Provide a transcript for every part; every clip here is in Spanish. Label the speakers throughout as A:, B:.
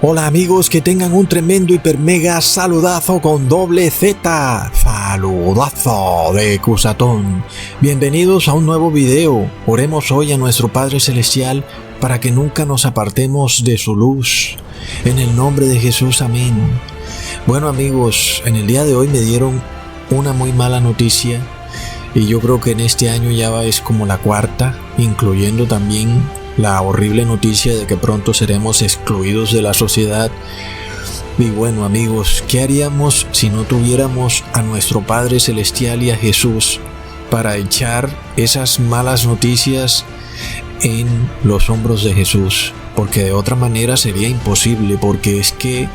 A: Hola amigos, que tengan un tremendo hiper mega saludazo con doble Z. Saludazo de Cusatón. Bienvenidos a un nuevo video. Oremos hoy a nuestro Padre Celestial para que nunca nos apartemos de su luz. En el nombre de Jesús, amén. Bueno amigos, en el día de hoy me dieron una muy mala noticia. Y yo creo que en este año ya es como la cuarta, incluyendo también la horrible noticia de que pronto seremos excluidos de la sociedad. Y bueno amigos, ¿qué haríamos si no tuviéramos a nuestro Padre Celestial y a Jesús para echar esas malas noticias en los hombros de Jesús? Porque de otra manera sería imposible, porque es que,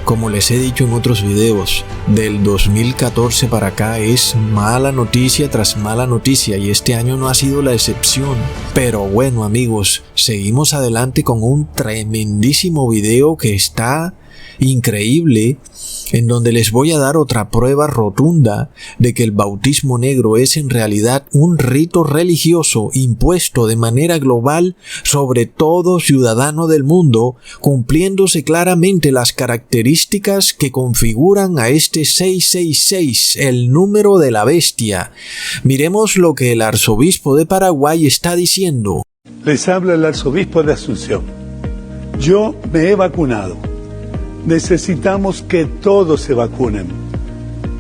A: como les he dicho en otros videos, del 2014 para acá es mala noticia tras mala noticia y este año no ha sido la excepción. Pero bueno amigos, seguimos adelante con un tremendísimo video que está increíble, en donde les voy a dar otra prueba rotunda de que el bautismo negro es en realidad un rito religioso impuesto de manera global sobre todo ciudadano del mundo, cumpliéndose claramente las características que configuran a este 666, el número de la bestia. Miremos lo que el arzobispo de Paraguay está diciendo.
B: Les habla el arzobispo de Asunción. Yo me he vacunado. Necesitamos que todos se vacunen,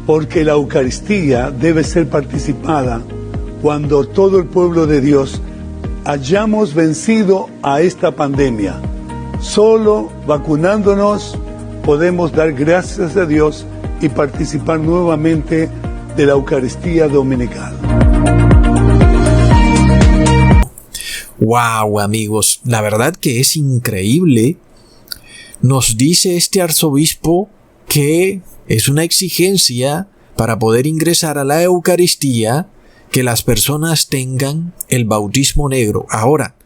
B: porque la Eucaristía debe ser participada cuando todo el pueblo de Dios hayamos vencido a esta pandemia. Solo vacunándonos podemos dar gracias a Dios y participar nuevamente de la Eucaristía dominical.
A: Wow amigos, la verdad que es increíble. Nos dice este arzobispo que es una exigencia para poder ingresar a la Eucaristía que las personas tengan el bautismo negro. Ahora,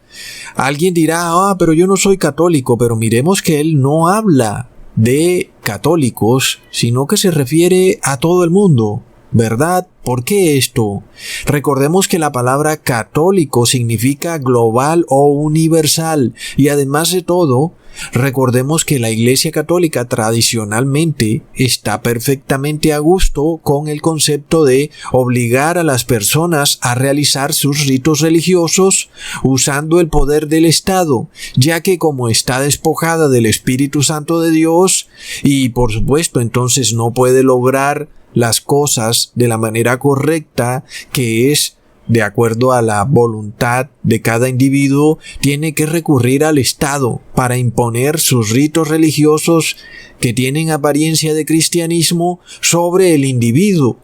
A: alguien dirá, pero yo no soy católico, pero miremos que él no habla de católicos, sino que se refiere a todo el mundo, ¿verdad? ¿Por qué esto? Recordemos que la palabra católico significa global o universal, y además de todo, recordemos que la Iglesia Católica tradicionalmente está perfectamente a gusto con el concepto de obligar a las personas a realizar sus ritos religiosos usando el poder del Estado, ya que como está despojada del Espíritu Santo de Dios y por supuesto entonces no puede lograr las cosas de la manera correcta, que es de acuerdo a la voluntad de cada individuo, tiene que recurrir al Estado para imponer sus ritos religiosos que tienen apariencia de cristianismo sobre el individuo.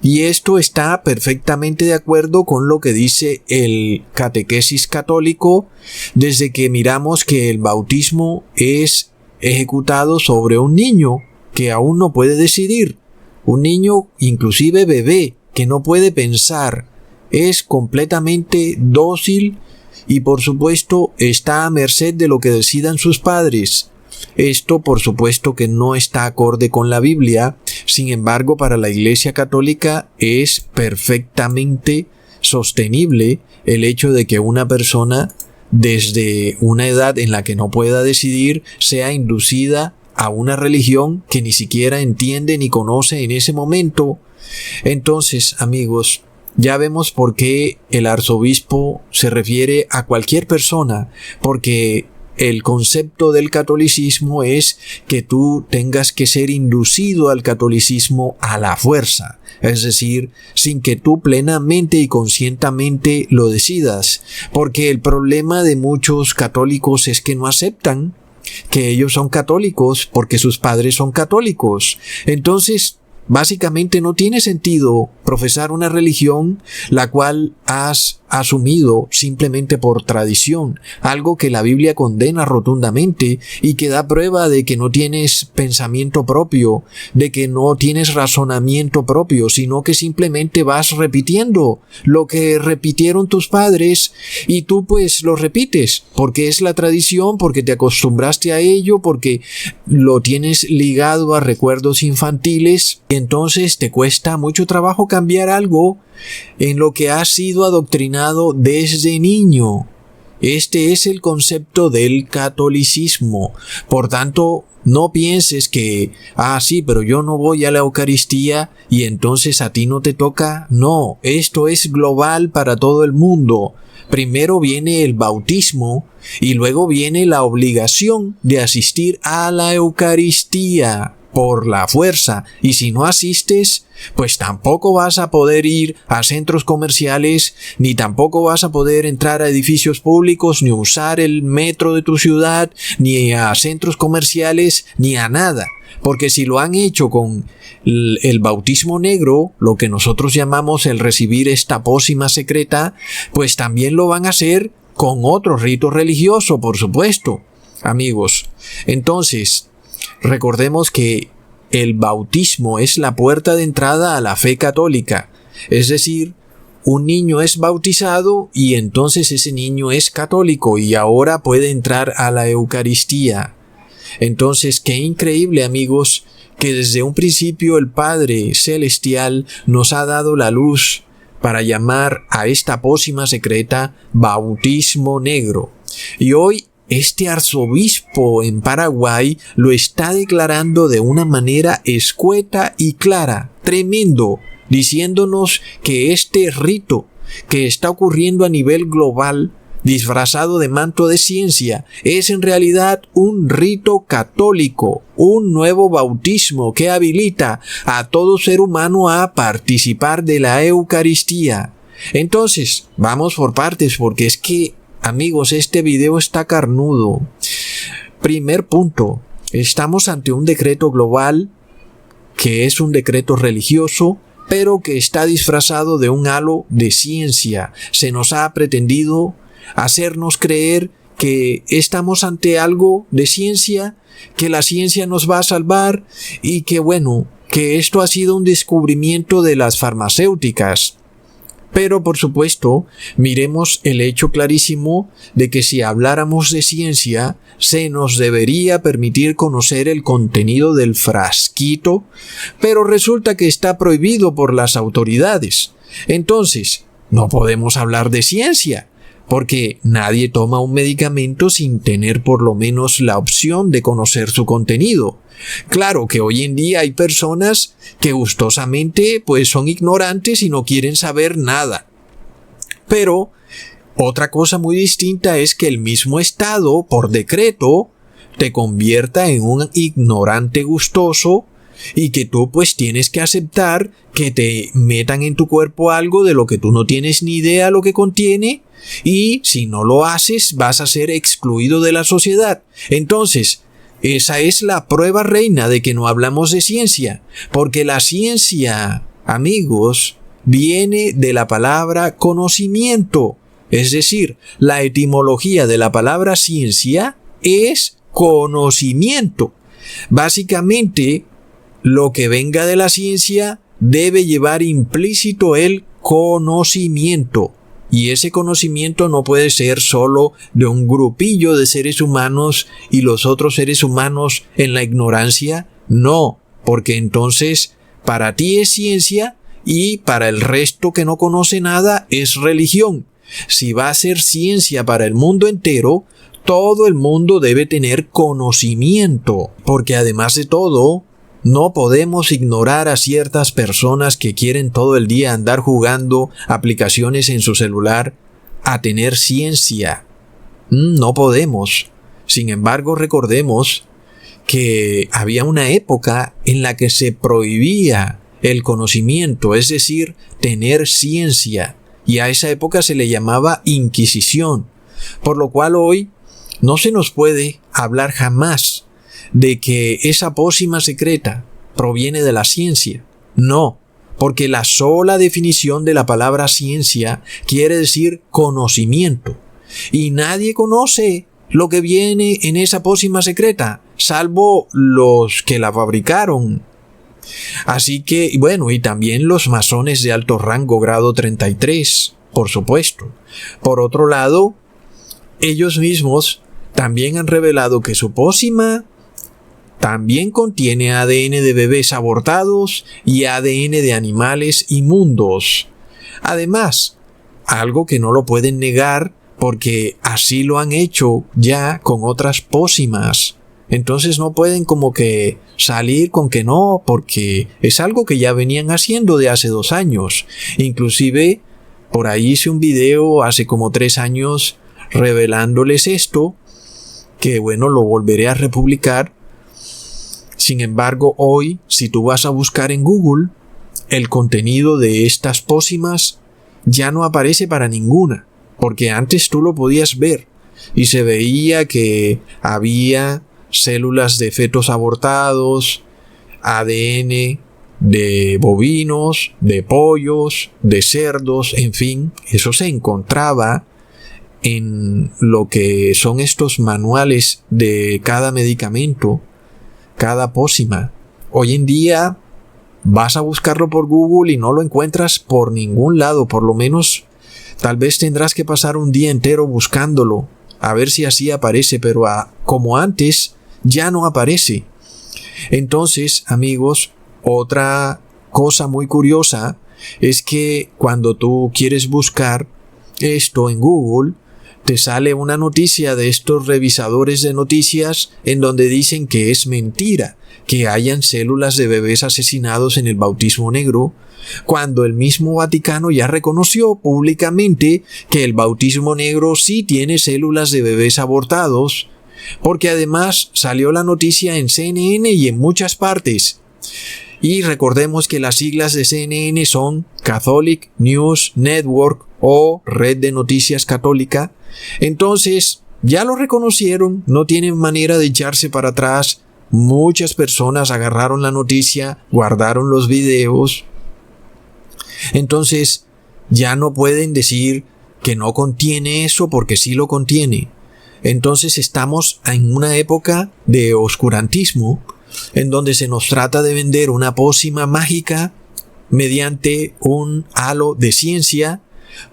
A: Y esto está perfectamente de acuerdo con lo que dice el catequesis católico, desde que miramos que el bautismo es ejecutado sobre un niño que aún no puede decidir. Un niño, inclusive bebé, que no puede pensar, es completamente dócil y por supuesto está a merced de lo que decidan sus padres. Esto por supuesto que no está acorde con la Biblia, sin embargo para la Iglesia Católica es perfectamente sostenible el hecho de que una persona desde una edad en la que no pueda decidir sea inducida a una religión que ni siquiera entiende ni conoce en ese momento. Entonces, amigos, ya vemos por qué el arzobispo se refiere a cualquier persona, porque el concepto del catolicismo es que tú tengas que ser inducido al catolicismo a la fuerza, es decir, sin que tú plenamente y conscientemente lo decidas, porque el problema de muchos católicos es que no aceptan que ellos son católicos porque sus padres son católicos. Entonces, básicamente no tiene sentido profesar una religión la cual has asumido simplemente por tradición, algo que la Biblia condena rotundamente y que da prueba de que no tienes pensamiento propio, de que no tienes razonamiento propio, sino que simplemente vas repitiendo lo que repitieron tus padres y tú pues lo repites porque es la tradición, porque te acostumbraste a ello, porque lo tienes ligado a recuerdos infantiles. Entonces te cuesta mucho trabajo cambiar algo en lo que has sido adoctrinado desde niño. Este es el concepto del catolicismo. Por tanto, no pienses que, sí, pero yo no voy a la Eucaristía y entonces a ti no te toca. No, esto es global para todo el mundo. Primero viene el bautismo y luego viene la obligación de asistir a la Eucaristía por la fuerza. Y si no asistes, pues tampoco vas a poder ir a centros comerciales, ni tampoco vas a poder entrar a edificios públicos, ni usar el metro de tu ciudad, ni a centros comerciales, ni a nada. Porque si lo han hecho con el bautismo negro, lo que nosotros llamamos el recibir esta pócima secreta, pues también lo van a hacer con otro rito religioso, por supuesto. Amigos, entonces, recordemos que el bautismo es la puerta de entrada a la fe católica. Es decir, un niño es bautizado y entonces ese niño es católico y ahora puede entrar a la Eucaristía. Entonces, qué increíble, amigos, que desde un principio el Padre Celestial nos ha dado la luz para llamar a esta pócima secreta bautismo negro. Y hoy este arzobispo en Paraguay lo está declarando de una manera escueta y clara, tremendo, diciéndonos que este rito que está ocurriendo a nivel global, disfrazado de manto de ciencia, es en realidad un rito católico, un nuevo bautismo que habilita a todo ser humano a participar de la Eucaristía. Entonces, vamos por partes, porque es que, amigos, este video está carnudo. Primer punto, estamos ante un decreto global que es un decreto religioso, pero que está disfrazado de un halo de ciencia. Se nos ha pretendido hacernos creer que estamos ante algo de ciencia, que la ciencia nos va a salvar y que que esto ha sido un descubrimiento de las farmacéuticas. Pero por supuesto, miremos el hecho clarísimo de que si habláramos de ciencia, se nos debería permitir conocer el contenido del frasquito, pero resulta que está prohibido por las autoridades. Entonces, no podemos hablar de ciencia, porque nadie toma un medicamento sin tener por lo menos la opción de conocer su contenido. Claro que hoy en día hay personas que gustosamente pues son ignorantes y no quieren saber nada. Pero otra cosa muy distinta es que el mismo Estado, por decreto, te convierta en un ignorante gustoso y que tú pues tienes que aceptar que te metan en tu cuerpo algo de lo que tú no tienes ni idea lo que contiene, y si no lo haces vas a ser excluido de la sociedad. Entonces, esa es la prueba reina de que no hablamos de ciencia, porque la ciencia, amigos, viene de la palabra conocimiento. Es decir, la etimología de la palabra ciencia es conocimiento. Básicamente, lo que venga de la ciencia debe llevar implícito el conocimiento. Y ese conocimiento no puede ser solo de un grupillo de seres humanos y los otros seres humanos en la ignorancia. No, porque entonces para ti es ciencia y para el resto que no conoce nada es religión. Si va a ser ciencia para el mundo entero, todo el mundo debe tener conocimiento, porque además de todo, no podemos ignorar a ciertas personas que quieren todo el día andar jugando aplicaciones en su celular a tener ciencia. No podemos. Sin embargo, recordemos que había una época en la que se prohibía el conocimiento, es decir, tener ciencia, y a esa época se le llamaba Inquisición, por lo cual hoy no se nos puede hablar jamás de que esa pócima secreta proviene de la ciencia. No, porque la sola definición de la palabra ciencia quiere decir conocimiento. Y nadie conoce lo que viene en esa pócima secreta, salvo los que la fabricaron. Así que, y también los masones de alto rango grado 33, por supuesto. Por otro lado, ellos mismos también han revelado que su pócima también contiene ADN de bebés abortados y ADN de animales inmundos. Además, algo que no lo pueden negar porque así lo han hecho ya con otras pócimas. Entonces no pueden como que salir con que no, porque es algo que ya venían haciendo de hace 2 años. Inclusive por ahí hice un video hace como 3 años revelándoles esto, que bueno, lo volveré a republicar. Sin embargo, hoy, si tú vas a buscar en Google, el contenido de estas pócimas ya no aparece para ninguna, porque antes tú lo podías ver y se veía que había células de fetos abortados, ADN de bovinos, de pollos, de cerdos, en fin, eso se encontraba en lo que son estos manuales de cada medicamento, cada pócima. Hoy en día vas a buscarlo por Google y no lo encuentras por ningún lado, por lo menos tal vez tendrás que pasar un día entero buscándolo, a ver si así aparece, pero como antes ya no aparece. Entonces, amigos, otra cosa muy curiosa es que cuando tú quieres buscar esto en Google, te sale una noticia de estos revisadores de noticias en donde dicen que es mentira que hayan células de bebés asesinados en el bautismo negro, cuando el mismo Vaticano ya reconoció públicamente que el bautismo negro sí tiene células de bebés abortados, porque además salió la noticia en CNN y en muchas partes. Y recordemos que las siglas de CNN son Catholic News Network o Red de Noticias Católica. Entonces, ya lo reconocieron, no tienen manera de echarse para atrás. Muchas personas agarraron la noticia, guardaron los videos. Entonces, ya no pueden decir que no contiene eso porque sí lo contiene. Entonces estamos en una época de oscurantismo, en donde se nos trata de vender una pócima mágica mediante un halo de ciencia,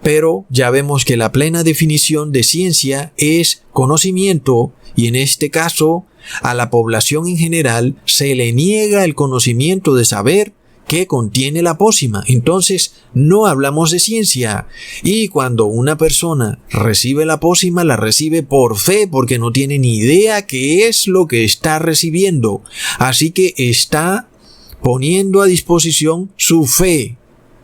A: pero ya vemos que la plena definición de ciencia es conocimiento, y en este caso a la población en general se le niega el conocimiento de saber qué contiene la pócima. Entonces no hablamos de ciencia, y cuando una persona recibe la pócima la recibe por fe, porque no tiene ni idea qué es lo que está recibiendo, así que está poniendo a disposición su fe.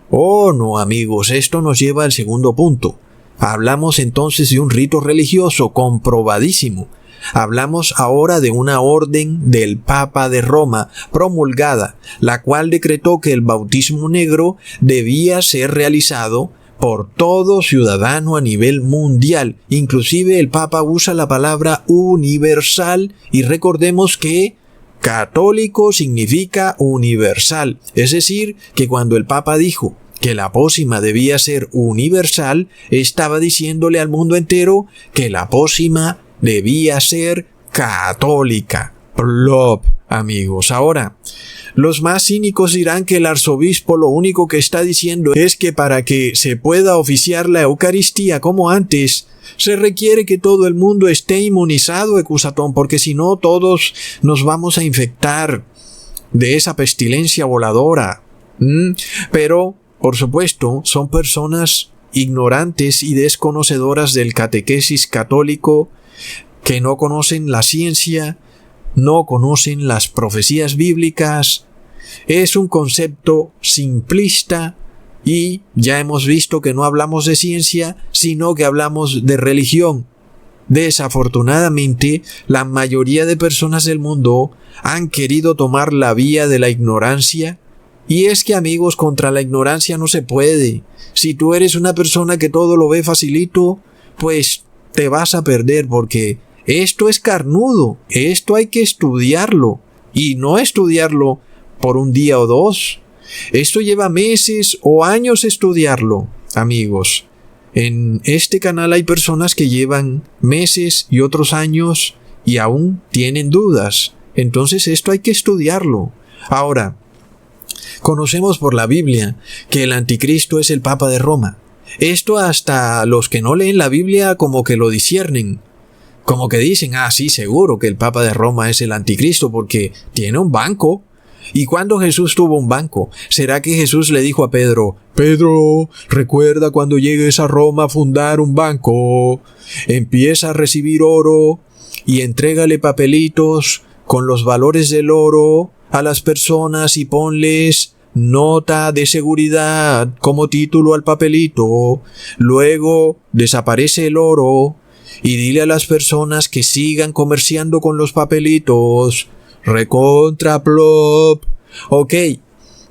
A: Oh no, amigos, esto nos lleva al segundo punto. Hablamos entonces de un rito religioso comprobadísimo. Hablamos ahora de una orden del Papa de Roma promulgada, la cual decretó que el bautismo negro debía ser realizado por todo ciudadano a nivel mundial. Inclusive el Papa usa la palabra universal, y recordemos que católico significa universal. Es decir, que cuando el Papa dijo que la pócima debía ser universal, estaba diciéndole al mundo entero que la pócima debía ser católica. Plop, amigos. Ahora, los más cínicos dirán que el arzobispo lo único que está diciendo es que para que se pueda oficiar la Eucaristía como antes, se requiere que todo el mundo esté inmunizado, ecusatón, porque si no todos nos vamos a infectar de esa pestilencia voladora. Pero, por supuesto, son personas ignorantes y desconocedoras del catequesis católico, que no conocen la ciencia, no conocen las profecías bíblicas. Es un concepto simplista, y ya hemos visto que no hablamos de ciencia, sino que hablamos de religión. Desafortunadamente, la mayoría de personas del mundo han querido tomar la vía de la ignorancia, y es que, amigos, contra la ignorancia no se puede. Si tú eres una persona que todo lo ve facilito, pues te vas a perder, porque esto es carnudo, esto hay que estudiarlo, y no estudiarlo por un día o dos. Esto lleva meses o años estudiarlo, amigos. En este canal hay personas que llevan meses y otros años y aún tienen dudas. Entonces esto hay que estudiarlo. Ahora, conocemos por la Biblia que el anticristo es el Papa de Roma. Esto hasta los que no leen la Biblia como que lo disciernen. Como que dicen, sí, seguro que el Papa de Roma es el anticristo porque tiene un banco. ¿Y cuándo Jesús tuvo un banco? ¿Será que Jesús le dijo a Pedro, Pedro, recuerda cuando llegues a Roma a fundar un banco, empieza a recibir oro y entrégale papelitos con los valores del oro a las personas y ponles nota de seguridad como título al papelito? Luego desaparece el oro y dile a las personas que sigan comerciando con los papelitos. Recontra plop. Ok,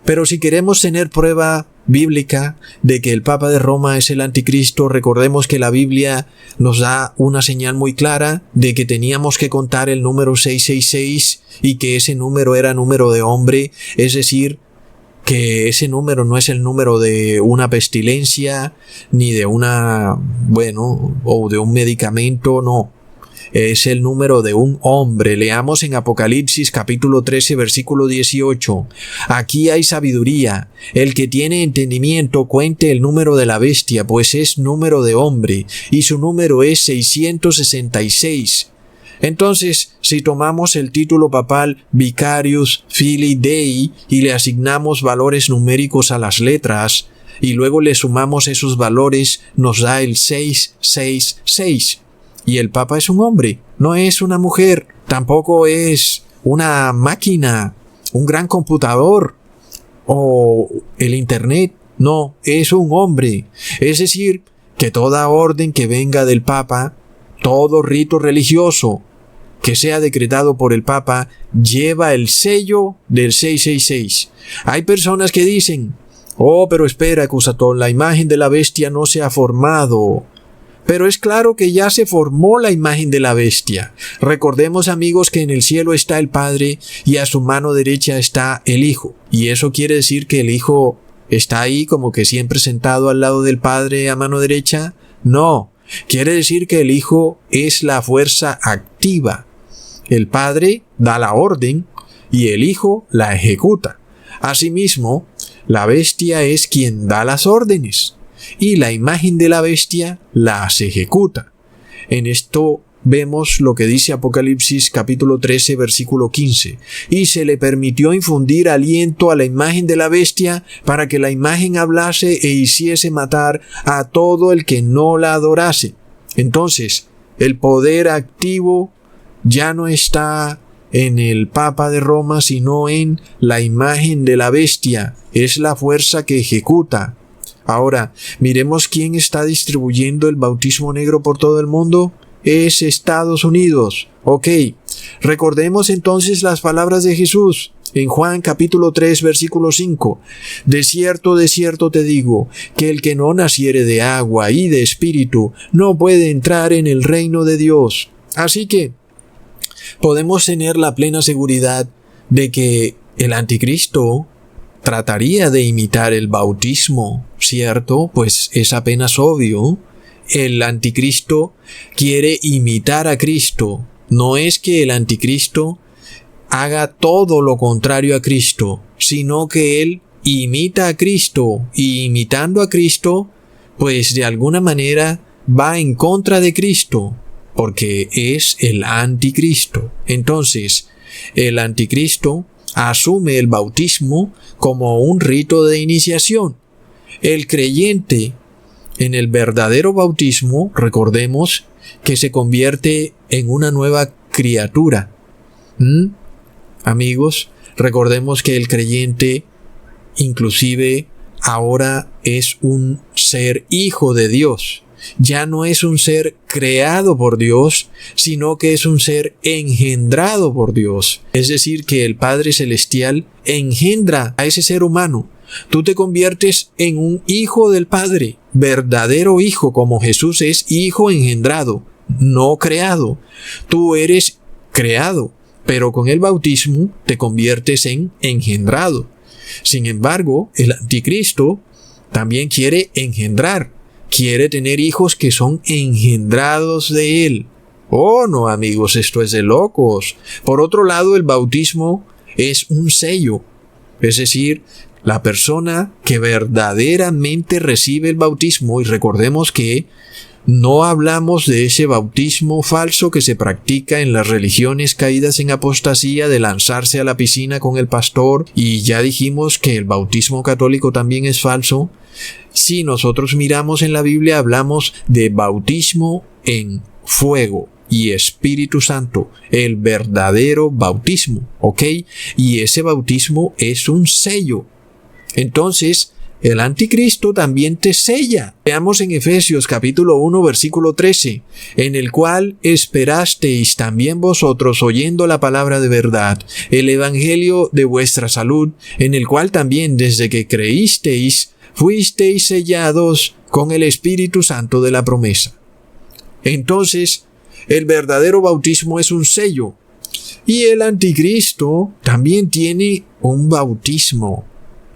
A: pero si queremos tener prueba bíblica de que el Papa de Roma es el anticristo, recordemos que la Biblia nos da una señal muy clara de que teníamos que contar el número 666 y que ese número era número de hombre, es decir, que ese número no es el número de una pestilencia, ni de o de un medicamento, no. Es el número de un hombre. Leamos en Apocalipsis capítulo 13 versículo 18. Aquí hay sabiduría. El que tiene entendimiento cuente el número de la bestia, pues es número de hombre, y su número es 666. Entonces, si tomamos el título papal Vicarius Filii Dei y le asignamos valores numéricos a las letras, y luego le sumamos esos valores, nos da el 666. Y el Papa es un hombre, no es una mujer, tampoco es una máquina, un gran computador o el Internet, no, es un hombre. Es decir, que toda orden que venga del Papa, todo rito religioso que sea decretado por el Papa, lleva el sello del 666. Hay personas que dicen, pero espera, Cusatón, la imagen de la bestia no se ha formado. Pero es claro que ya se formó la imagen de la bestia. Recordemos, amigos, que en el cielo está el Padre y a su mano derecha está el Hijo. ¿Y eso quiere decir que el Hijo está ahí como que siempre sentado al lado del Padre a mano derecha? No, quiere decir que el Hijo es la fuerza activa. El Padre da la orden y el Hijo la ejecuta. Asimismo, la bestia es quien da las órdenes y la imagen de la bestia las ejecuta. En esto vemos lo que dice Apocalipsis capítulo 13 versículo 15. Y se le permitió infundir aliento a la imagen de la bestia para que la imagen hablase e hiciese matar a todo el que no la adorase. Entonces, el poder activo ya no está en el Papa de Roma, sino en la imagen de la bestia. Es la fuerza que ejecuta. Ahora, miremos quién está distribuyendo el bautismo negro por todo el mundo. Es Estados Unidos. Ok, recordemos entonces las palabras de Jesús en Juan capítulo 3 versículo 5. De cierto te digo, que el que no naciere de agua y de espíritu no puede entrar en el reino de Dios. Así que podemos tener la plena seguridad de que el anticristo trataría de imitar el bautismo, ¿cierto? Pues es apenas obvio. El anticristo quiere imitar a Cristo. No es que el anticristo haga todo lo contrario a Cristo, sino que él imita a Cristo, y imitando a Cristo, pues de alguna manera va en contra de Cristo, porque es el anticristo. Entonces, el anticristo asume el bautismo como un rito de iniciación. El creyente en el verdadero bautismo, recordemos que se convierte en una nueva criatura. Amigos, recordemos que el creyente inclusive ahora es un ser hijo de Dios. Ya no es un ser creado por Dios, sino que es un ser engendrado por Dios. Es decir, que el Padre Celestial engendra a ese ser humano. Tú te conviertes en un hijo del Padre, verdadero hijo, como Jesús es hijo engendrado, no creado. Tú eres creado, pero con el bautismo te conviertes en engendrado. Sin embargo, el anticristo también quiere engendrar, quiere tener hijos que son engendrados de él. Oh, no, amigos, esto es de locos. Por otro lado, el bautismo es un sello, es decir, la persona que verdaderamente recibe el bautismo, y recordemos que No hablamos de ese bautismo falso que se practica en las religiones caídas en apostasía de lanzarse a la piscina con el pastor, y ya dijimos que el bautismo católico también es falso. Si nosotros miramos en la Biblia, hablamos de bautismo en fuego y Espíritu Santo, el verdadero bautismo, ¿ok? Y ese bautismo es un sello. Entonces, el anticristo también te sella. Veamos en Efesios capítulo 1 versículo 13, en el cual esperasteis también vosotros oyendo la palabra de verdad, el evangelio de vuestra salud, en el cual también desde que creísteis, fuisteis sellados con el Espíritu Santo de la promesa. Entonces, el verdadero bautismo es un sello. Y el anticristo también tiene un bautismo.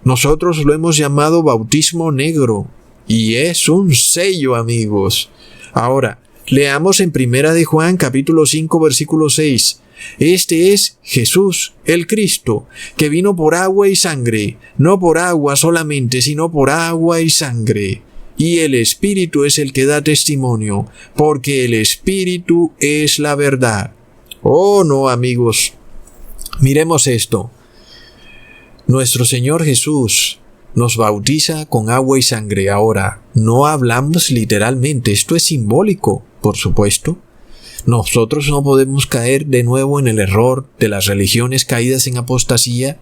A: Nosotros lo hemos llamado bautismo negro. Y es un sello, amigos. Ahora, leamos en 1 de Juan capítulo 5 versículo 6. Este es Jesús, el Cristo, que vino por agua y sangre, no por agua solamente, sino por agua y sangre. Y el Espíritu es el que da testimonio, porque el Espíritu es la verdad. Oh, no, amigos. Miremos esto. Nuestro Señor Jesús nos bautiza con agua y sangre. Ahora, no hablamos literalmente, esto es simbólico, por supuesto. Nosotros no podemos caer de nuevo en el error de las religiones caídas en apostasía,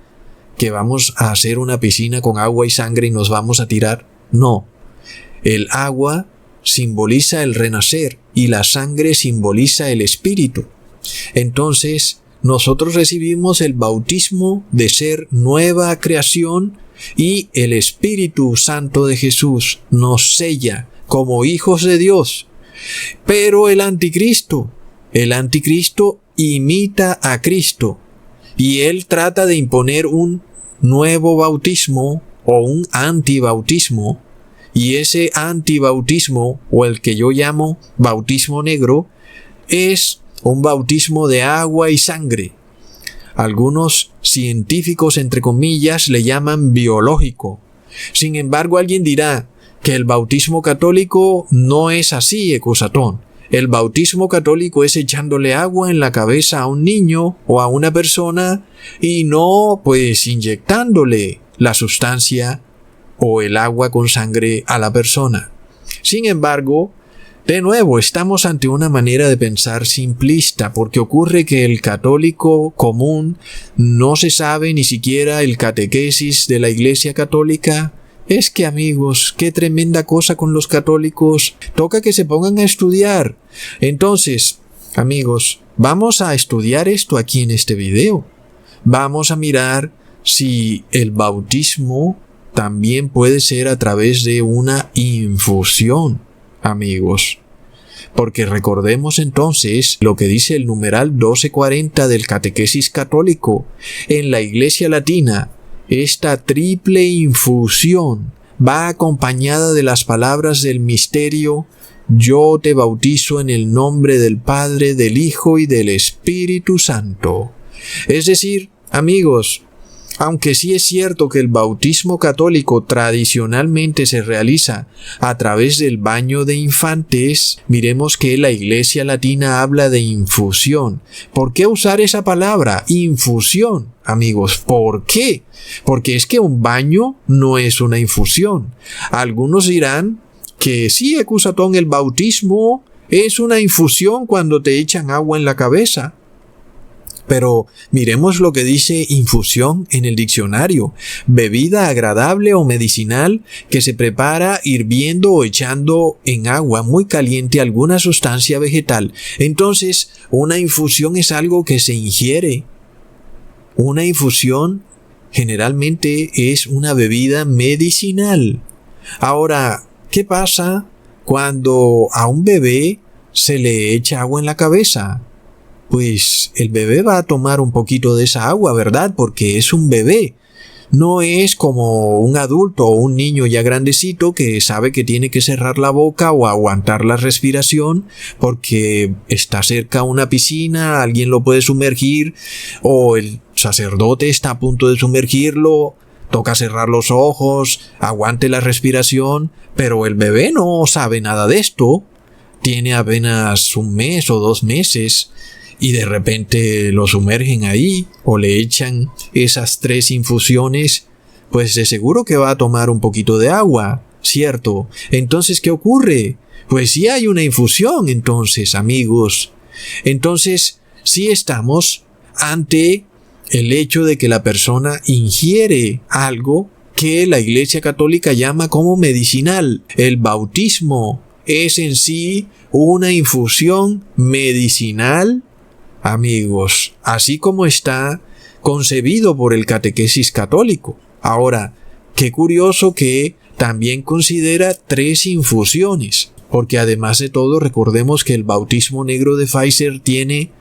A: que vamos a hacer una piscina con agua y sangre y nos vamos a tirar. No. El agua simboliza el renacer y la sangre simboliza el Espíritu. Entonces, nosotros recibimos el bautismo de ser nueva creación y el Espíritu Santo de Jesús nos sella como hijos de Dios. Pero el anticristo imita a Cristo y él trata de imponer un nuevo bautismo o un antibautismo. Y ese antibautismo, o el que yo llamo bautismo negro, es un bautismo de agua y sangre. Algunos científicos, entre comillas, le llaman biológico. Sin embargo, alguien dirá que el bautismo católico no es así, ecusatón. El bautismo católico es echándole agua en la cabeza a un niño o a una persona y no, pues, inyectándole la sustancia o el agua con sangre a la persona. Sin embargo, de nuevo, estamos ante una manera de pensar simplista, porque ocurre que el católico común no se sabe ni siquiera el catequesis de la Iglesia Católica. Es que, amigos, qué tremenda cosa con los católicos. Toca que se pongan a estudiar. Entonces, amigos, vamos a estudiar esto aquí en este video. Vamos a mirar si el bautismo también puede ser a través de una infusión, amigos. Porque recordemos entonces lo que dice el numeral 1240 del Catequesis Católico. En la Iglesia Latina, esta triple infusión va acompañada de las palabras del misterio: yo te bautizo en el nombre del Padre, del Hijo y del Espíritu Santo. Es decir, amigos, aunque sí es cierto que el bautismo católico tradicionalmente se realiza a través del baño de infantes, miremos que la Iglesia Latina habla de infusión. ¿Por qué usar esa palabra? Infusión, amigos. ¿Por qué? Porque es que un baño no es una infusión. Algunos dirán que sí, ecusatón, el bautismo es una infusión cuando te echan agua en la cabeza. Pero miremos lo que dice infusión en el diccionario: bebida agradable o medicinal que se prepara hirviendo o echando en agua muy caliente alguna sustancia vegetal. Entonces, una infusión es algo que se ingiere. Una infusión generalmente es una bebida medicinal. Ahora, ¿qué pasa cuando a un bebé se le echa agua en la cabeza? Pues el bebé va a tomar un poquito de esa agua, ¿verdad? Porque es un bebé. No es como un adulto o un niño ya grandecito que sabe que tiene que cerrar la boca o aguantar la respiración porque está cerca a una piscina, alguien lo puede sumergir o el sacerdote está a punto de sumergirlo. Toca cerrar los ojos, aguante la respiración, pero el bebé no sabe nada de esto. tiene apenas 1 mes o 2 meses y de repente lo sumergen ahí o le echan esas 3 infusiones, pues de seguro que va a tomar un poquito de agua, ¿cierto? Entonces, ¿qué ocurre? Pues sí hay una infusión, entonces, amigos. Entonces, sí estamos ante el hecho de que la persona ingiere algo que la Iglesia Católica llama como medicinal. El bautismo es en sí una infusión medicinal, amigos, así como está concebido por el catequesis católico. Ahora, qué curioso que también considera 3 infusiones, porque además de todo recordemos que el bautismo negro de Pfizer tiene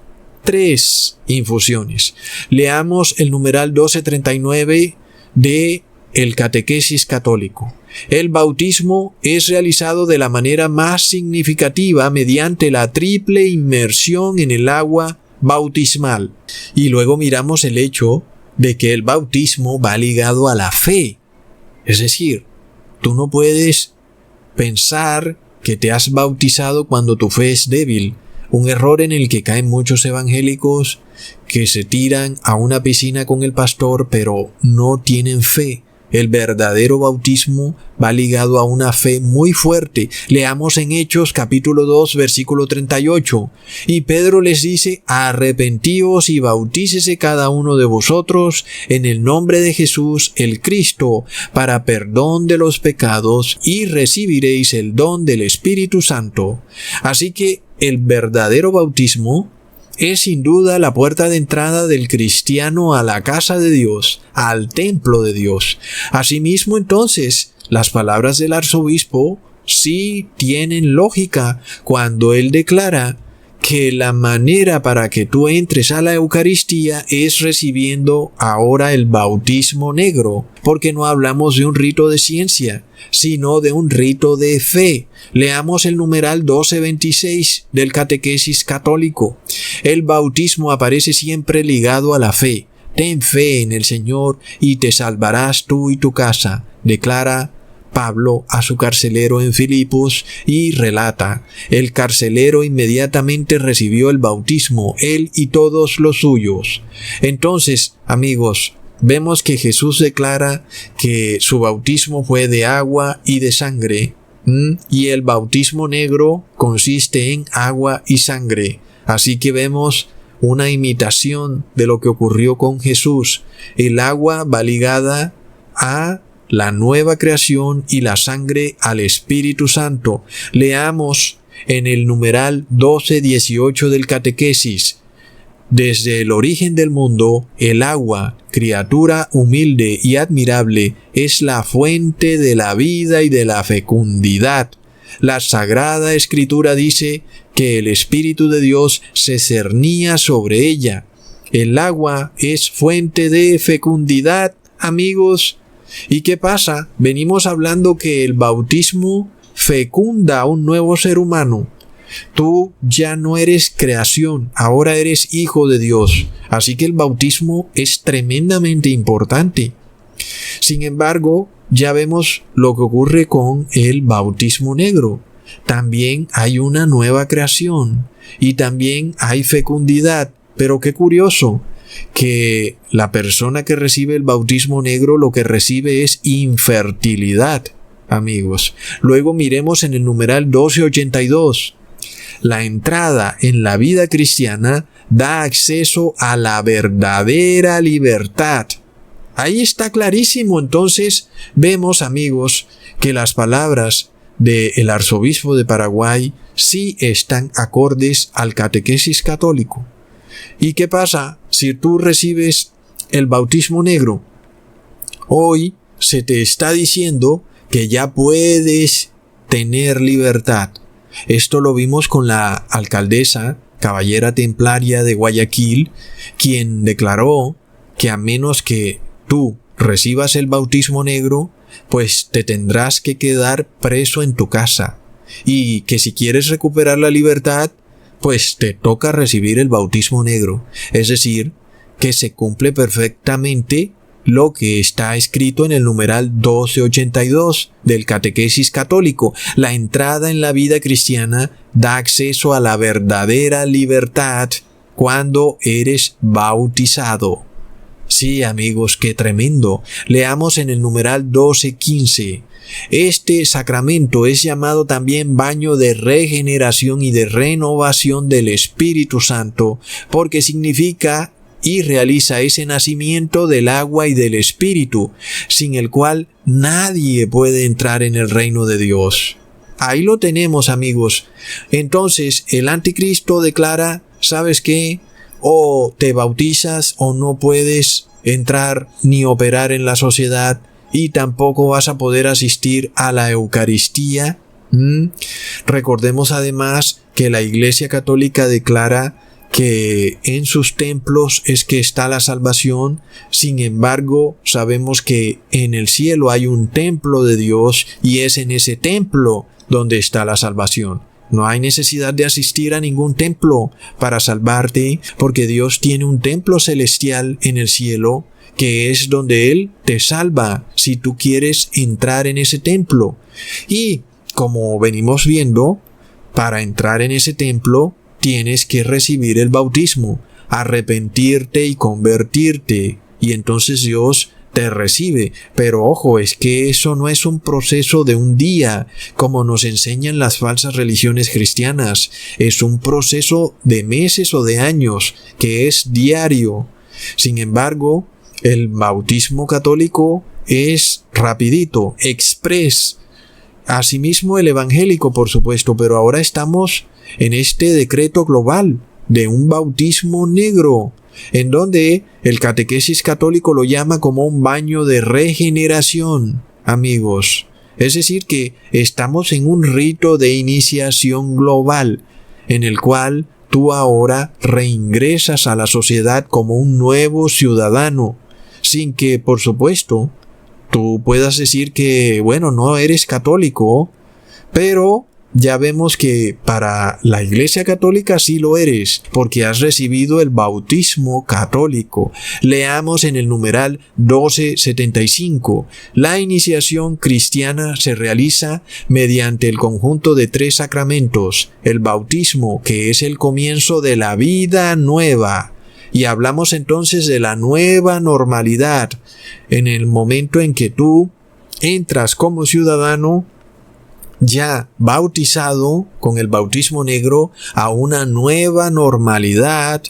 A: 3 infusiones. Leamos el numeral 1239 de el catequesis católico. El bautismo es realizado de la manera más significativa mediante la triple inmersión en el agua bautismal. Y luego miramos el hecho de que el bautismo va ligado a la fe. Es decir, tú no puedes pensar que te has bautizado cuando tu fe es débil. Un error en el que caen muchos evangélicos que se tiran a una piscina con el pastor pero no tienen fe. El verdadero bautismo va ligado a una fe muy fuerte. Leamos en Hechos capítulo 2 versículo 38. Y Pedro les dice: arrepentíos y bautícese cada uno de vosotros en el nombre de Jesús el Cristo para perdón de los pecados y recibiréis el don del Espíritu Santo. Así que el verdadero bautismo es sin duda la puerta de entrada del cristiano a la casa de Dios, al templo de Dios. Asimismo, entonces, las palabras del arzobispo sí tienen lógica cuando él declara que la manera para que tú entres a la Eucaristía es recibiendo ahora el bautismo negro, porque no hablamos de un rito de ciencia, sino de un rito de fe. Leamos el numeral 1226 del catequesis católico. El bautismo aparece siempre ligado a la fe. Ten fe en el Señor y te salvarás tú y tu casa, declara Pablo a su carcelero en Filipos y relata: el carcelero inmediatamente recibió el bautismo, él y todos los suyos. Entonces, amigos, vemos que Jesús declara que su bautismo fue de agua y de sangre, y el bautismo negro consiste en agua y sangre. Así que vemos una imitación de lo que ocurrió con Jesús. El agua va ligada a la nueva creación y la sangre al Espíritu Santo. Leamos en el numeral 1218 del catequesis: desde el origen del mundo, el agua, criatura humilde y admirable, es la fuente de la vida y de la fecundidad. La Sagrada Escritura dice que el Espíritu de Dios se cernía sobre ella. El agua es fuente de fecundidad, amigos. ¿Y qué pasa? Venimos hablando que el bautismo fecunda a un nuevo ser humano. Tú ya no eres creación, ahora eres hijo de Dios. Así que el bautismo es tremendamente importante. Sin embargo, ya vemos lo que ocurre con el bautismo negro. También hay una nueva creación y también hay fecundidad. Pero qué curioso, que la persona que recibe el bautismo negro lo que recibe es infertilidad, amigos. Luego miremos en el numeral 1282. La entrada en la vida cristiana da acceso a la verdadera libertad. Ahí está clarísimo. Entonces vemos, amigos, que las palabras del arzobispo de Paraguay sí están acordes al catequesis católico. ¿Y qué pasa si tú recibes el bautismo negro? Hoy se te está diciendo que ya puedes tener libertad. Esto lo vimos con la alcaldesa, caballera templaria de Guayaquil, quien declaró que a menos que tú recibas el bautismo negro, pues te tendrás que quedar preso en tu casa. Y que si quieres recuperar la libertad, pues te toca recibir el bautismo negro. Es decir, que se cumple perfectamente lo que está escrito en el numeral 1282 del Catequesis Católico. La entrada en la vida cristiana da acceso a la verdadera libertad cuando eres bautizado. Sí, amigos, qué tremendo. Leamos en el numeral 1215. Este sacramento es llamado también baño de regeneración y de renovación del Espíritu Santo, porque significa y realiza ese nacimiento del agua y del Espíritu, sin el cual nadie puede entrar en el reino de Dios. Ahí lo tenemos, amigos. Entonces, el anticristo declara, ¿sabes qué? O te bautizas o no puedes entrar ni operar en la sociedad y tampoco vas a poder asistir a la Eucaristía. Recordemos además que la Iglesia Católica declara que en sus templos es que está la salvación. Sin embargo, sabemos que en el cielo hay un templo de Dios y es en ese templo donde está la salvación. No hay necesidad de asistir a ningún templo para salvarte, porque Dios tiene un templo celestial en el cielo, que es donde Él te salva si tú quieres entrar en ese templo. Y como venimos viendo, para entrar en ese templo tienes que recibir el bautismo, arrepentirte y convertirte, y entonces Dios te recibe. Pero ojo, es que eso no es un proceso de un día, como nos enseñan las falsas religiones cristianas. Es un proceso de meses o de años, que es diario. Sin embargo, el bautismo católico es rapidito, express. Asimismo el evangélico, por supuesto, pero ahora estamos en este decreto global de un bautismo negro, en donde el catequesis católico lo llama como un baño de regeneración, amigos. Es decir, que estamos en un rito de iniciación global, en el cual tú ahora reingresas a la sociedad como un nuevo ciudadano, sin que, por supuesto, tú puedas decir que, bueno, no eres católico, pero ya vemos que para la Iglesia Católica sí lo eres, porque has recibido el bautismo católico. Leamos en el numeral 1275. La iniciación cristiana se realiza mediante el conjunto de 3 sacramentos. El bautismo, que es el comienzo de la vida nueva. Y hablamos entonces de la nueva normalidad, en el momento en que tú entras como ciudadano ya bautizado con el bautismo negro a una nueva normalidad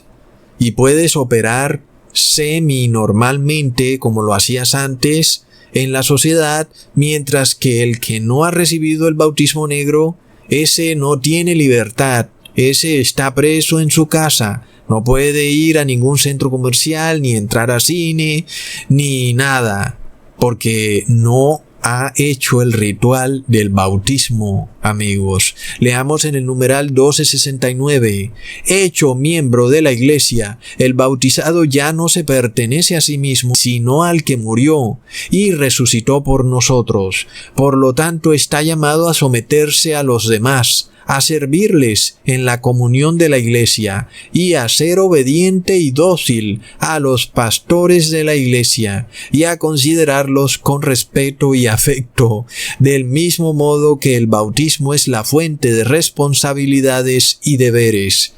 A: y puedes operar semi-normalmente como lo hacías antes en la sociedad, mientras que el que no ha recibido el bautismo negro, ese no tiene libertad, ese está preso en su casa. No puede ir a ningún centro comercial, ni entrar a cine, ni nada, porque no ha hecho el ritual del bautismo, amigos. Leamos en el numeral 1269. Hecho miembro de la Iglesia, el bautizado ya no se pertenece a sí mismo, sino al que murió y resucitó por nosotros. Por lo tanto, está llamado a someterse a los demás, a servirles en la comunión de la Iglesia y a ser obediente y dócil a los pastores de la Iglesia y a considerarlos con respeto y afecto, del mismo modo que el bautismo es la fuente de responsabilidades y deberes.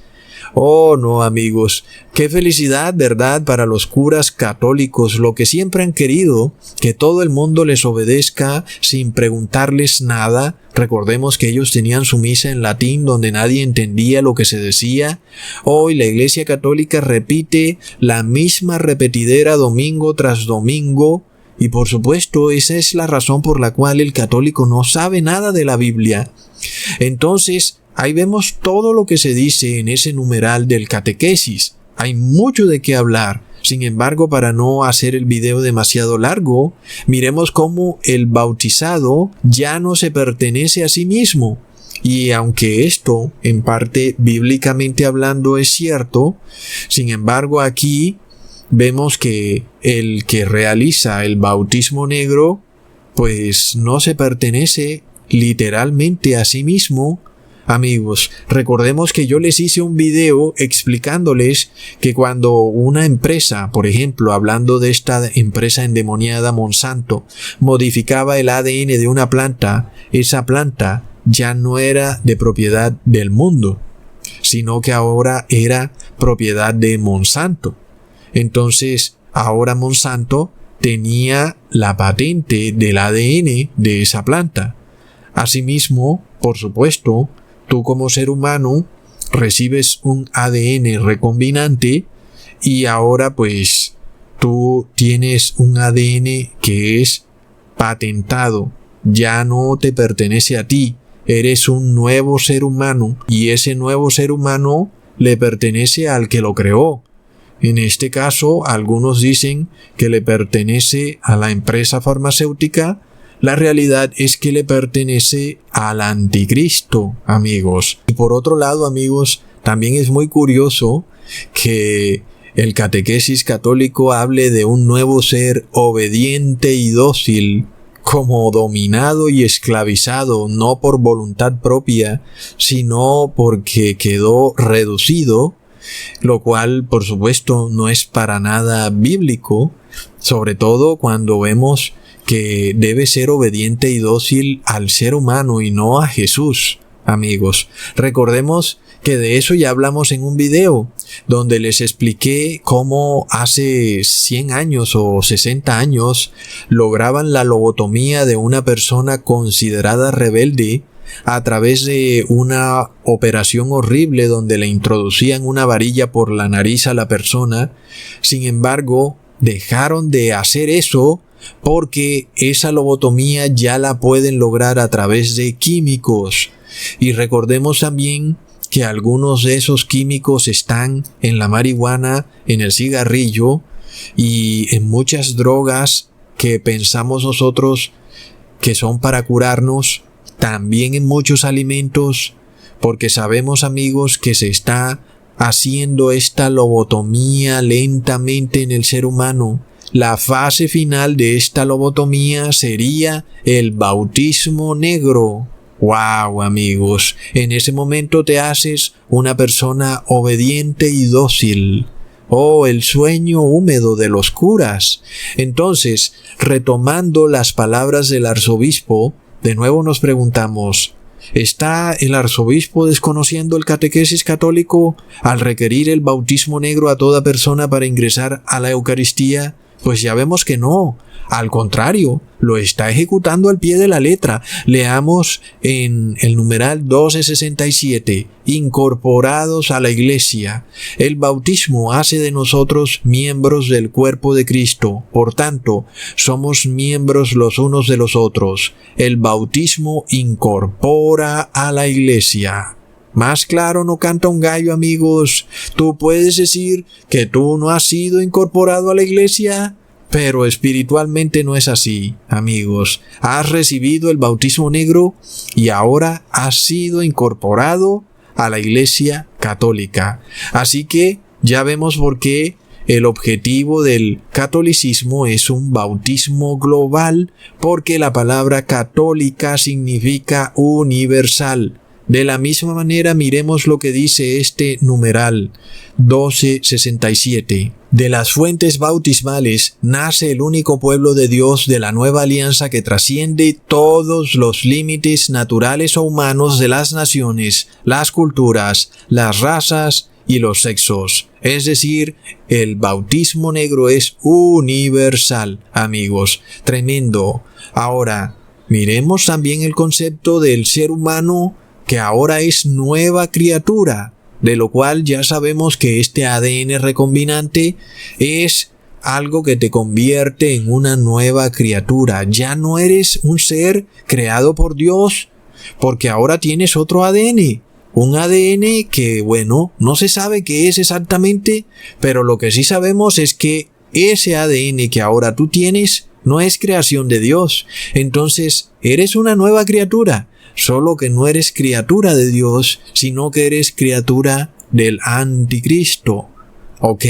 A: Oh, no, amigos, qué felicidad, ¿verdad?, para los curas católicos, lo que siempre han querido, que todo el mundo les obedezca sin preguntarles nada. Recordemos que ellos tenían su misa en latín donde nadie entendía lo que se decía. Hoy la Iglesia Católica repite la misma repetidera domingo tras domingo, y por supuesto esa es la razón por la cual el católico no sabe nada de la Biblia. Entonces, ahí vemos todo lo que se dice en ese numeral del catequesis. Hay mucho de qué hablar. Sin embargo, para no hacer el video demasiado largo, miremos cómo el bautizado ya no se pertenece a sí mismo. Y aunque esto, en parte bíblicamente hablando, es cierto, sin embargo aquí vemos que el que realiza el bautismo negro, pues no se pertenece literalmente a sí mismo, Amigos, recordemos que yo les hice un video explicándoles que cuando una empresa, por ejemplo, hablando de esta empresa endemoniada Monsanto, modificaba el ADN de una planta, esa planta ya no era de propiedad del mundo, sino que ahora era propiedad de Monsanto. Entonces, ahora Monsanto tenía la patente del ADN de esa planta. Asimismo, por supuesto, tú como ser humano recibes un ADN recombinante y ahora pues tú tienes un ADN que es patentado, ya no te pertenece a ti, eres un nuevo ser humano y ese nuevo ser humano le pertenece al que lo creó. En este caso, algunos dicen que le pertenece a la empresa farmacéutica. La realidad es que le pertenece al anticristo, amigos. Y por otro lado, amigos, también es muy curioso que el catequesis católico hable de un nuevo ser obediente y dócil, como dominado y esclavizado, no por voluntad propia, sino porque quedó reducido, lo cual, por supuesto, no es para nada bíblico, sobre todo cuando vemos que debe ser obediente y dócil al ser humano y no a Jesús, amigos. Recordemos que de eso ya hablamos en un video, donde les expliqué cómo hace 100 años o 60 años lograban la lobotomía de una persona considerada rebelde a través de una operación horrible donde le introducían una varilla por la nariz a la persona. Sin embargo, dejaron de hacer eso porque esa lobotomía ya la pueden lograr a través de químicos. Y recordemos también que algunos de esos químicos están en la marihuana, en el cigarrillo y en muchas drogas que pensamos nosotros que son para curarnos, también en muchos alimentos, porque sabemos, amigos, que se está haciendo esta lobotomía lentamente en el ser humano. La fase final de esta lobotomía sería el bautismo negro. ¡Wow, amigos! En ese momento te haces una persona obediente y dócil. ¡Oh, el sueño húmedo de los curas! Entonces, retomando las palabras del arzobispo, de nuevo nos preguntamos, ¿está el arzobispo desconociendo el catequesis católico al requerir el bautismo negro a toda persona para ingresar a la Eucaristía? Pues ya vemos que no. Al contrario, lo está ejecutando al pie de la letra. Leamos en el numeral 1267, incorporados a la Iglesia. El bautismo hace de nosotros miembros del cuerpo de Cristo. Por tanto, somos miembros los unos de los otros. El bautismo incorpora a la Iglesia. Más claro no canta un gallo, amigos. Tú puedes decir que tú no has sido incorporado a la Iglesia, pero espiritualmente no es así, amigos. Has recibido el bautismo negro y ahora has sido incorporado a la Iglesia católica. Así que ya vemos por qué el objetivo del catolicismo es un bautismo global, porque la palabra católica significa universal. De la misma manera, miremos lo que dice este numeral 1267. De las fuentes bautismales nace el único pueblo de Dios de la nueva alianza que trasciende todos los límites naturales o humanos de las naciones, las culturas, las razas y los sexos. Es decir, el bautismo negro es universal, amigos. Tremendo. Ahora, miremos también el concepto del ser humano, que ahora es nueva criatura, de lo cual ya sabemos que este ADN recombinante es algo que te convierte en una nueva criatura. Ya no eres un ser creado por Dios, porque ahora tienes otro ADN. Un ADN que, bueno, no se sabe qué es exactamente, pero lo que sí sabemos es que ese ADN que ahora tú tienes no es creación de Dios. Entonces, eres una nueva criatura. Solo que no eres criatura de Dios, sino que eres criatura del anticristo. Ok,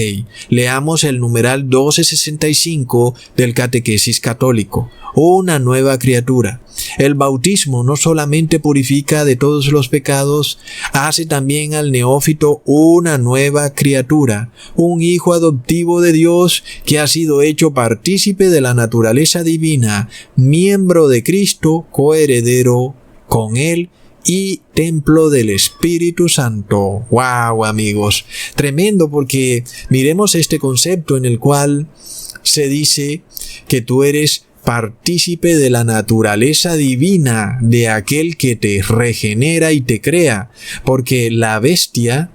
A: leamos el numeral 1265 del Catequesis Católico. Una nueva criatura. El bautismo no solamente purifica de todos los pecados, hace también al neófito una nueva criatura, un hijo adoptivo de Dios que ha sido hecho partícipe de la naturaleza divina, miembro de Cristo, coheredero con Él y templo del Espíritu Santo. ¡Wow, amigos! Tremendo, porque miremos este concepto en el cual se dice que tú eres partícipe de la naturaleza divina de aquel que te regenera y te crea, porque la bestia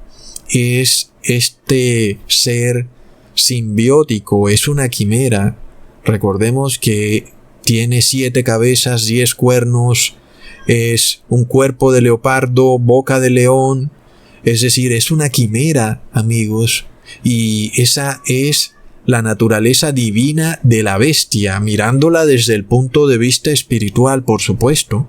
A: es este ser simbiótico, es una quimera. Recordemos que tiene 7 cabezas, 10 cuernos, es un cuerpo de leopardo, boca de león, es decir, es una quimera, amigos, y esa es la naturaleza divina de la bestia, mirándola desde el punto de vista espiritual, por supuesto.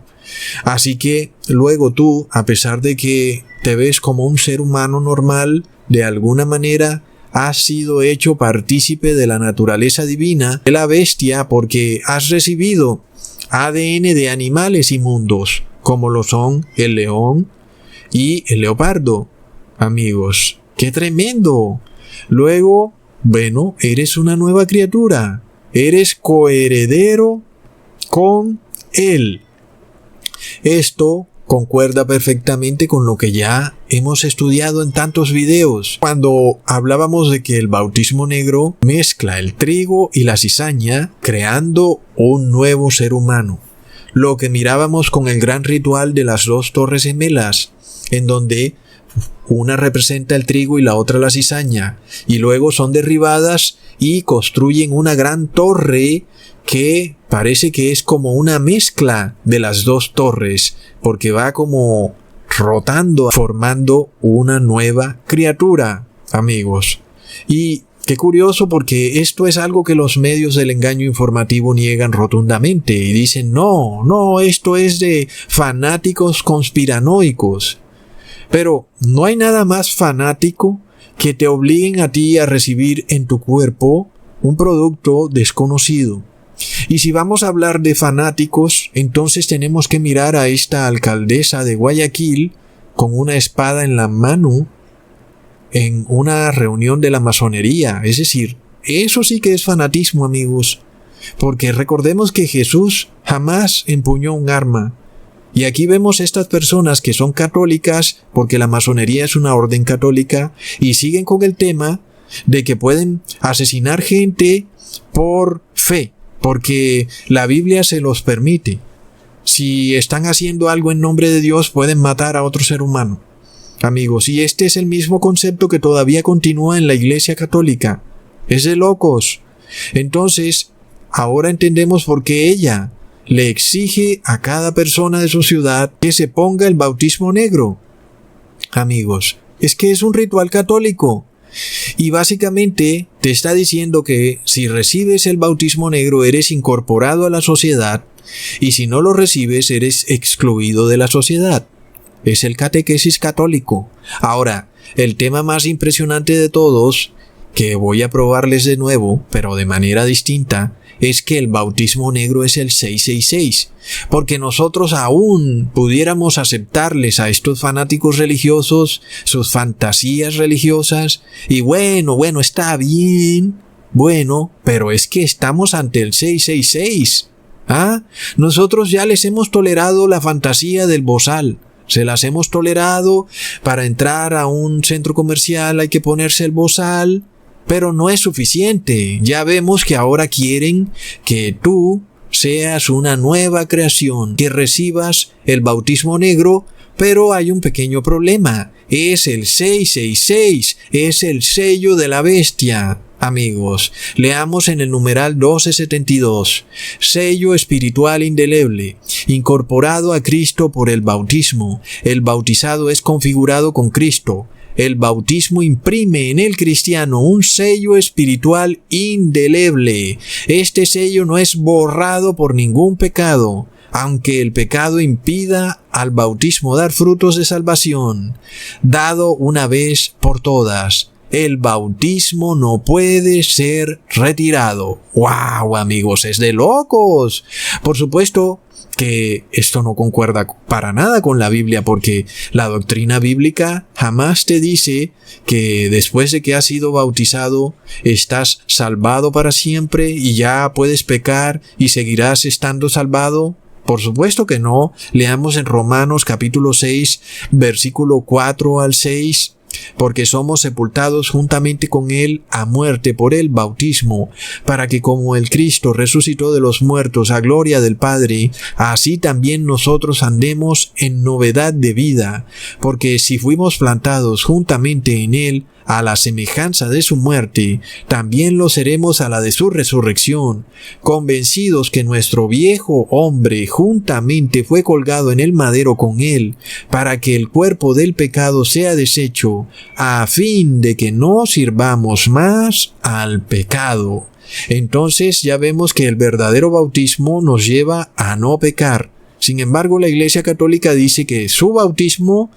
A: Así que luego tú, a pesar de que te ves como un ser humano normal, de alguna manera has sido hecho partícipe de la naturaleza divina de la bestia, porque has recibido ADN de animales inmundos, como lo son el león y el leopardo. Amigos, ¡qué tremendo! Luego, bueno, eres una nueva criatura, eres coheredero con Él. Esto concuerda perfectamente con lo que ya hemos estudiado en tantos videos, cuando hablábamos de que el bautismo negro mezcla el trigo y la cizaña, creando un nuevo ser humano. Lo que mirábamos con el gran ritual de las 2 torres gemelas, en donde una representa el trigo y la otra la cizaña, y luego son derribadas y construyen una gran torre que parece que es como una mezcla de las 2 torres, porque va como rotando, formando una nueva criatura, amigos. Y qué curioso, porque esto es algo que los medios del engaño informativo niegan rotundamente y dicen, no, esto es de fanáticos conspiranoicos. Pero no hay nada más fanático que te obliguen a ti a recibir en tu cuerpo un producto desconocido. Y si vamos a hablar de fanáticos, entonces tenemos que mirar a esta alcaldesa de Guayaquil con una espada en la mano en una reunión de la masonería. Es decir, eso sí que es fanatismo, amigos. Porque recordemos que Jesús jamás empuñó un arma. Y aquí vemos estas personas que son católicas, porque la masonería es una orden católica, y siguen con el tema de que pueden asesinar gente por fe, porque la Biblia se los permite. Si están haciendo algo en nombre de Dios, pueden matar a otro ser humano. Amigos, y este es el mismo concepto que todavía continúa en la Iglesia Católica. Es de locos. Entonces, ahora entendemos por qué ella le exige a cada persona de su ciudad que se ponga el bautismo negro. Amigos, es que es un ritual católico. Y básicamente te está diciendo que si recibes el bautismo negro eres incorporado a la sociedad, y si no lo recibes eres excluido de la sociedad. Es el catequesis católico. Ahora, el tema más impresionante de todos, que voy a probarles de nuevo, pero de manera distinta, es que el bautismo negro es el 666, porque nosotros aún pudiéramos aceptarles a estos fanáticos religiosos sus fantasías religiosas, y bueno, está bien, pero es que estamos ante el 666. Nosotros ya les hemos tolerado la fantasía del bozal. Se las hemos tolerado. Para entrar a un centro comercial hay que ponerse el bozal, pero no es suficiente. Ya vemos que ahora quieren que tú seas una nueva creación, que recibas el bautismo negro, pero hay un pequeño problema. Es el 666, es el sello de la bestia. Amigos, leamos en el numeral 1272, sello espiritual indeleble, incorporado a Cristo por el bautismo. El bautizado es configurado con Cristo. El bautismo imprime en el cristiano un sello espiritual indeleble. Este sello no es borrado por ningún pecado, aunque el pecado impida al bautismo dar frutos de salvación, dado una vez por todas. el bautismo no puede ser retirado. ¡Wow, amigos! ¡Es de locos! Por supuesto que esto no concuerda para nada con la Biblia, porque la doctrina bíblica jamás te dice que después de que has sido bautizado estás salvado para siempre y ya puedes pecar y seguirás estando salvado. Por supuesto que no. Leamos en Romanos capítulo 6, versículo 4 al 6. Porque somos sepultados juntamente con Él a muerte por el bautismo, para que como el Cristo resucitó de los muertos a gloria del Padre, así también nosotros andemos en novedad de vida, porque si fuimos plantados juntamente en Él a la semejanza de su muerte, también lo seremos a la de su resurrección, convencidos que nuestro viejo hombre juntamente fue colgado en el madero con Él, para que el cuerpo del pecado sea deshecho, a fin de que no sirvamos más al pecado. Entonces ya vemos que el verdadero bautismo nos lleva a no pecar. Sin embargo, la Iglesia Católica dice que su bautismo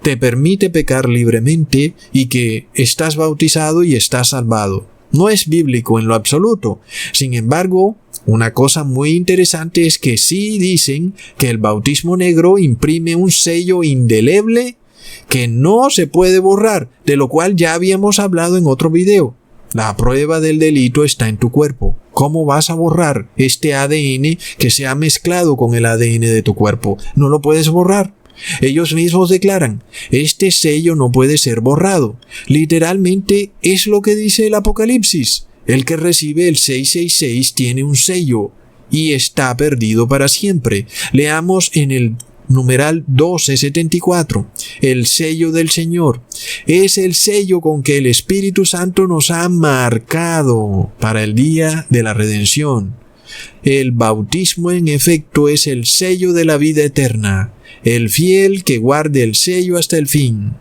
A: te permite pecar libremente y que estás bautizado y estás salvado. No es bíblico en lo absoluto. Sin embargo, una cosa muy interesante es que sí dicen que el bautismo negro imprime un sello indeleble que no se puede borrar, de lo cual ya habíamos hablado en otro video. La prueba del delito está en tu cuerpo. ¿Cómo vas a borrar este ADN que se ha mezclado con el ADN de tu cuerpo? No lo puedes borrar. Ellos mismos declaran, este sello no puede ser borrado. Literalmente es lo que dice el Apocalipsis. El que recibe el 666 tiene un sello y está perdido para siempre. Leamos en el numeral 1274, el sello del Señor. Es el sello con que el Espíritu Santo nos ha marcado para el día de la redención. El bautismo en efecto es el sello de la vida eterna, el fiel que guarde el sello hasta el fin.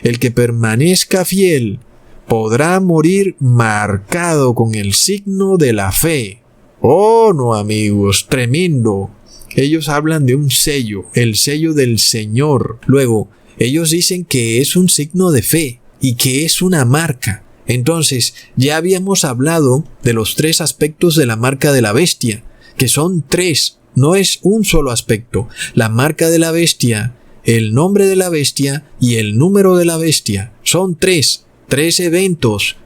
A: El que permanezca fiel podrá morir marcado con el signo de la fe. Oh, no, amigos, tremendo. Ellos hablan de un sello, el sello del Señor. Luego, ellos dicen que es un signo de fe y que es una marca. Entonces, ya habíamos hablado de los 3 aspectos de la marca de la bestia, que son 3, no es un solo aspecto. La marca de la bestia, el nombre de la bestia y el número de la bestia. Son 3 eventos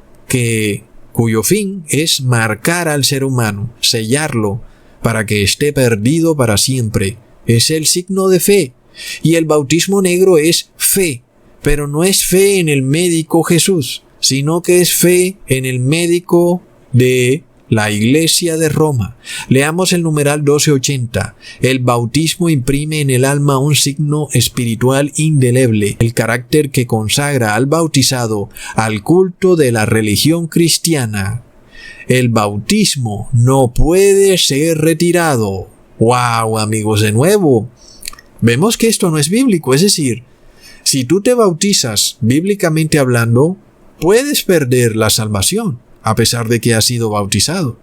A: cuyo fin es marcar al ser humano, sellarlo, para que esté perdido para siempre. Es el signo de fe. Y el bautismo negro es fe, pero no es fe en el médico Jesús, sino que es fe en el médico de la Iglesia de Roma. Leamos el numeral 1280. El bautismo imprime en el alma un signo espiritual indeleble, el carácter que consagra al bautizado al culto de la religión cristiana. El bautismo no puede ser retirado. ¡Wow, amigos! De nuevo, vemos que esto no es bíblico. Es decir, si tú te bautizas, bíblicamente hablando, puedes perder la salvación, a pesar de que has sido bautizado.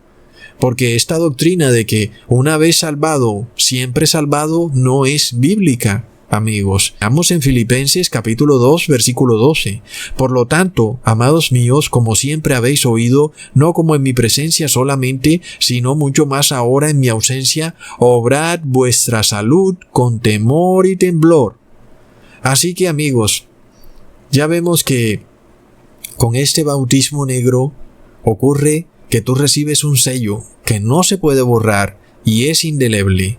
A: Porque esta doctrina de que una vez salvado, siempre salvado, no es bíblica. Amigos, vamos en Filipenses capítulo 2, versículo 12. Por lo tanto, amados míos, como siempre habéis oído, no como en mi presencia solamente, sino mucho más ahora en mi ausencia, obrad vuestra salud con temor y temblor. Así que, amigos, ya vemos que con este bautismo negro ocurre que tú recibes un sello que no se puede borrar y es indeleble.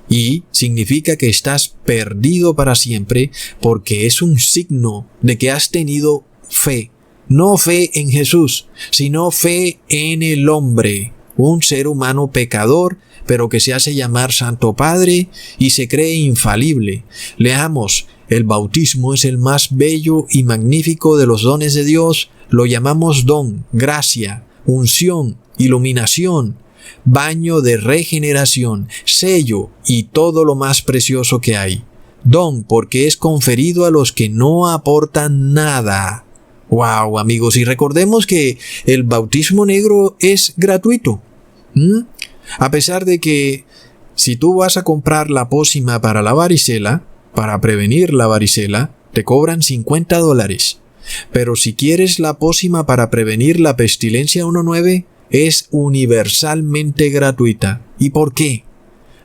A: Y significa que estás perdido para siempre porque es un signo de que has tenido fe. No fe en Jesús, sino fe en el hombre. Un ser humano pecador, pero que se hace llamar Santo Padre y se cree infalible. Leamos, el bautismo es el más bello y magnífico de los dones de Dios. Lo llamamos don, gracia, unción, iluminación, baño de regeneración, sello y todo lo más precioso que hay. Don porque es conferido a los que no aportan nada. ¡Wow, amigos! Y recordemos que el bautismo negro es gratuito. A pesar de que si tú vas a comprar la pócima para la varicela, para prevenir la varicela, te cobran $50. Pero si quieres la pócima para prevenir la pestilencia 1.9, es universalmente gratuita. ¿Y por qué?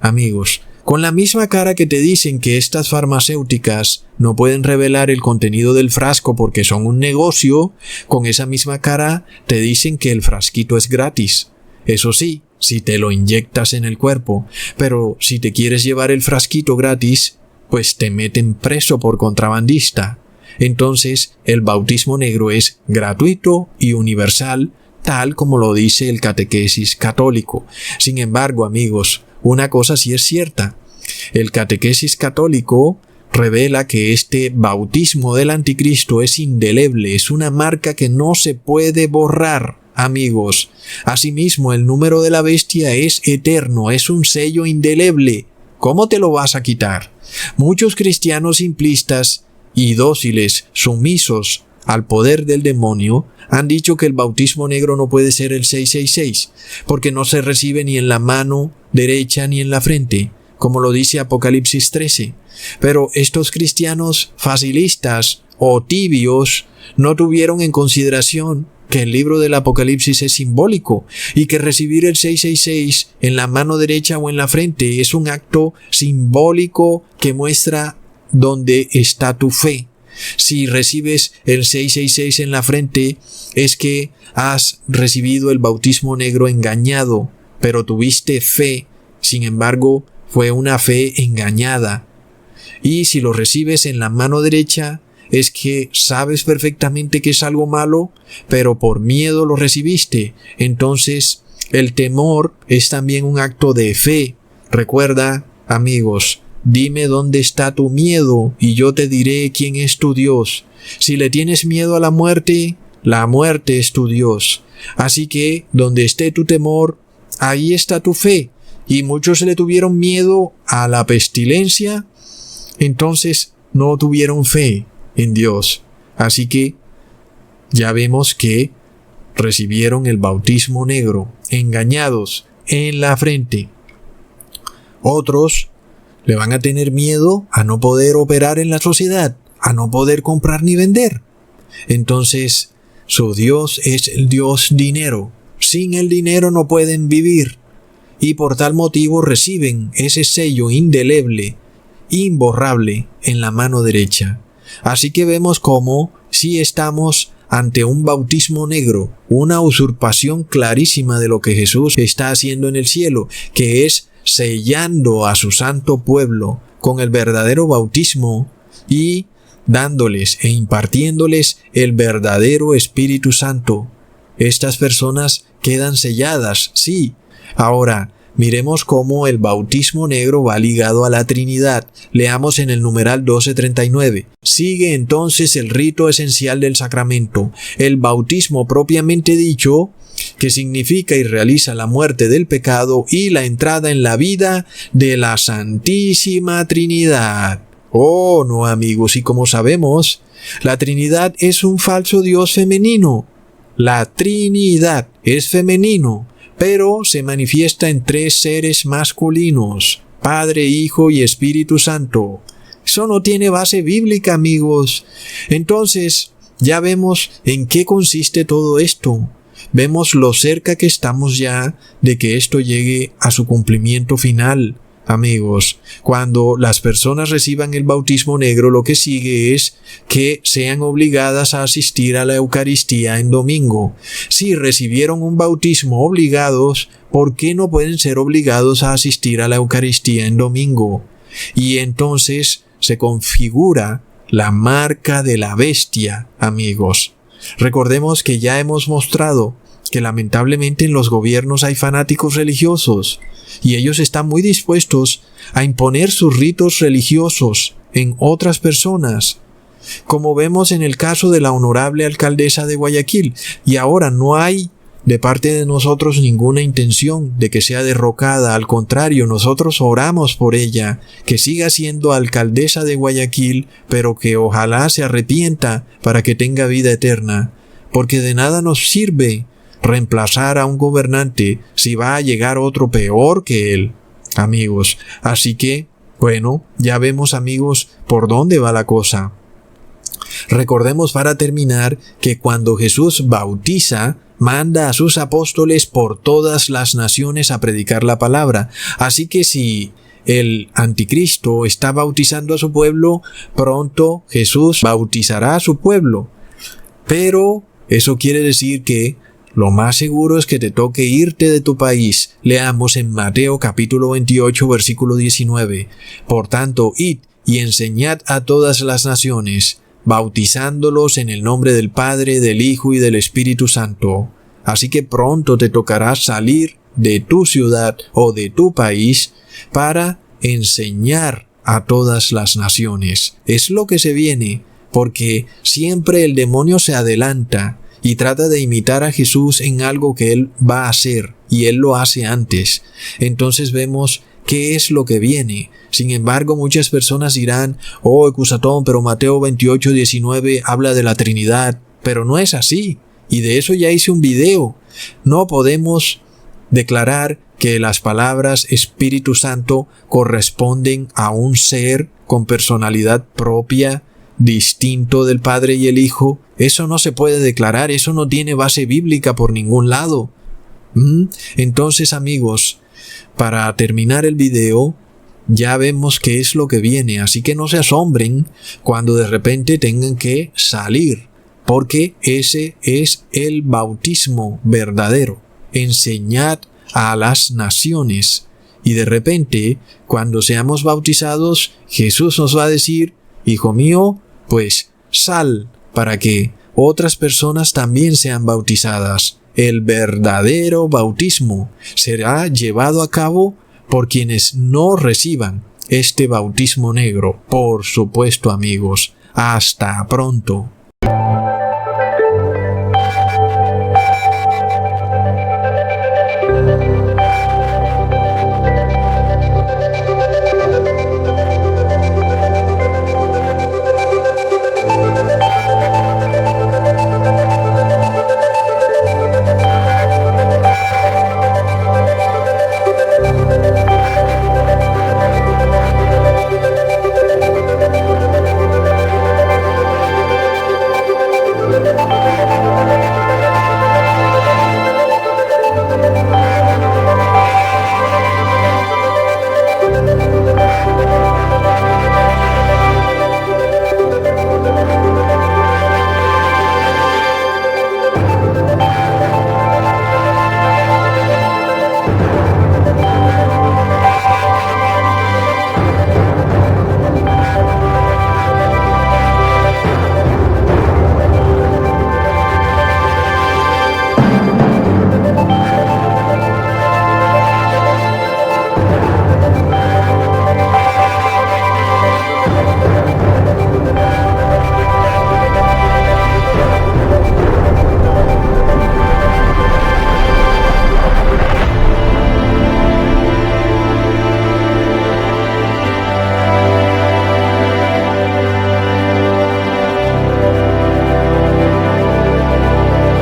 A: Amigos, con la misma cara que te dicen que estas farmacéuticas no pueden revelar el contenido del frasco porque son un negocio, con esa misma cara te dicen que el frasquito es gratis. Eso sí, si te lo inyectas en el cuerpo, pero si te quieres llevar el frasquito gratis, pues te meten preso por contrabandista. Entonces, el bautismo negro es gratuito y universal, tal como lo dice el catequesis católico. Sin embargo, amigos, una cosa sí es cierta. El catequesis católico revela que este bautismo del anticristo es indeleble, es una marca que no se puede borrar, amigos. Asimismo, el número de la bestia es eterno, es un sello indeleble. ¿Cómo te lo vas a quitar? Muchos cristianos simplistas y dóciles, sumisos al poder del demonio, han dicho que el bautismo negro no puede ser el 666, porque no se recibe ni en la mano derecha ni en la frente, como lo dice Apocalipsis 13. Pero estos cristianos facilistas o tibios no tuvieron en consideración que el libro del Apocalipsis es simbólico y que recibir el 666 en la mano derecha o en la frente es un acto simbólico que muestra dónde está tu fe. Si recibes el 666 en la frente, es que has recibido el bautismo negro engañado, pero tuviste fe. Sin embargo, fue una fe engañada. Y si lo recibes en la mano derecha, es que sabes perfectamente que es algo malo, pero por miedo lo recibiste. Entonces, el temor es también un acto de fe. Recuerda, amigos, dime dónde está tu miedo y yo te diré quién es tu Dios. Si le tienes miedo a la muerte es tu Dios. Así que, donde esté tu temor, ahí está tu fe. Y muchos le tuvieron miedo a la pestilencia, entonces no tuvieron fe en Dios. Así que ya vemos que recibieron el bautismo negro, engañados en la frente. Otros le van a tener miedo a no poder operar en la sociedad, a no poder comprar ni vender. Entonces, su Dios es el Dios dinero. Sin el dinero no pueden vivir. Y por tal motivo reciben ese sello indeleble, imborrable en la mano derecha. Así que vemos cómo si estamos ante un bautismo negro, una usurpación clarísima de lo que Jesús está haciendo en el cielo, que es sellando a su santo pueblo con el verdadero bautismo y dándoles e impartiéndoles el verdadero Espíritu Santo. Estas personas quedan selladas, sí. Ahora, miremos cómo el bautismo negro va ligado a la Trinidad. Leamos en el numeral 1239. Sigue entonces el rito esencial del sacramento, el bautismo propiamente dicho, que significa y realiza la muerte del pecado y la entrada en la vida de la Santísima Trinidad. Oh, no, amigos, y como sabemos, la Trinidad es un falso Dios femenino. La Trinidad es femenino, pero se manifiesta en tres seres masculinos, Padre, Hijo y Espíritu Santo. Eso no tiene base bíblica, amigos. Entonces, ya vemos en qué consiste todo esto. Vemos lo cerca que estamos ya de que esto llegue a su cumplimiento final. Amigos, cuando las personas reciban el bautismo negro, lo que sigue es que sean obligadas a asistir a la Eucaristía en domingo. Si recibieron un bautismo obligados, ¿por qué no pueden ser obligados a asistir a la Eucaristía en domingo? Y entonces se configura la marca de la bestia, amigos. Recordemos que ya hemos mostrado que lamentablemente en los gobiernos hay fanáticos religiosos y ellos están muy dispuestos a imponer sus ritos religiosos en otras personas, como vemos en el caso de la honorable alcaldesa de Guayaquil. Y ahora no hay de parte de nosotros ninguna intención de que sea derrocada. Al contrario, nosotros oramos por ella, que siga siendo alcaldesa de Guayaquil, pero que ojalá se arrepienta para que tenga vida eterna, porque de nada nos sirve reemplazar a un gobernante si va a llegar otro peor que él, amigos. Así que, bueno, ya vemos, amigos, por dónde va la cosa. Recordemos para terminar que cuando Jesús bautiza, manda a sus apóstoles por todas las naciones a predicar la palabra. Así que si el anticristo está bautizando a su pueblo, pronto Jesús bautizará a su pueblo. Pero eso quiere decir que lo más seguro es que te toque irte de tu país. Leamos en Mateo capítulo 28, versículo 19. Por tanto, id y enseñad a todas las naciones, bautizándolos en el nombre del Padre, del Hijo y del Espíritu Santo. Así que pronto te tocará salir de tu ciudad o de tu país para enseñar a todas las naciones. Es lo que se viene, porque siempre el demonio se adelanta y trata de imitar a Jesús en algo que Él va a hacer, y Él lo hace antes. Entonces vemos qué es lo que viene. Sin embargo, muchas personas dirán, Ecusatón, pero Mateo 28, 19 habla de la Trinidad, pero no es así, y de eso ya hice un video. No podemos declarar que las palabras Espíritu Santo corresponden a un ser con personalidad propia, distinto del Padre y el Hijo. Eso no se puede declarar, eso no tiene base bíblica por ningún lado. Entonces, amigos, para terminar el video, ya vemos qué es lo que viene, así que no se asombren cuando de repente tengan que salir, porque ese es el bautismo verdadero. Enseñad a las naciones. Y de repente, cuando seamos bautizados, Jesús nos va a decir, hijo mío, pues sal para que otras personas también sean bautizadas. El verdadero bautismo será llevado a cabo por quienes no reciban este bautismo negro. Por supuesto, amigos. Hasta pronto.